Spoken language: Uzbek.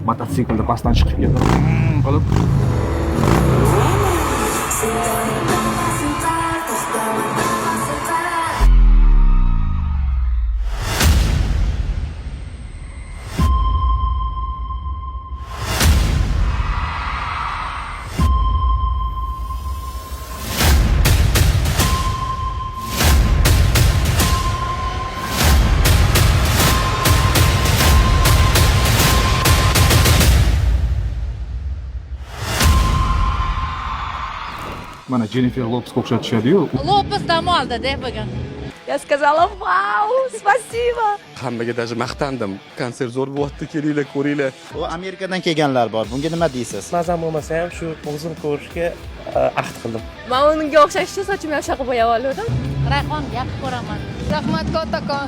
mototsiklda pastdan chiqib ketib qilib mana Jennifer Lopesga o'xshatishadi-yu. Lopes dam oldi-da bugun. Я сказала, вау, спасибо. Hammaga даже maqtandim. Konsert zo'r bo'lyapti, kelinglar, ko'ringlar. U Amerikadan kelganlar bor. Bunga nima deysiz? Mazam bo'lmasa ham shu o'zim ko'rishga ahd qildim. Men unga o'xshashcha sochimni yoshaqib bo'yab oldim. Rayhon yaxshi ko'raman. Rahmat kattakon.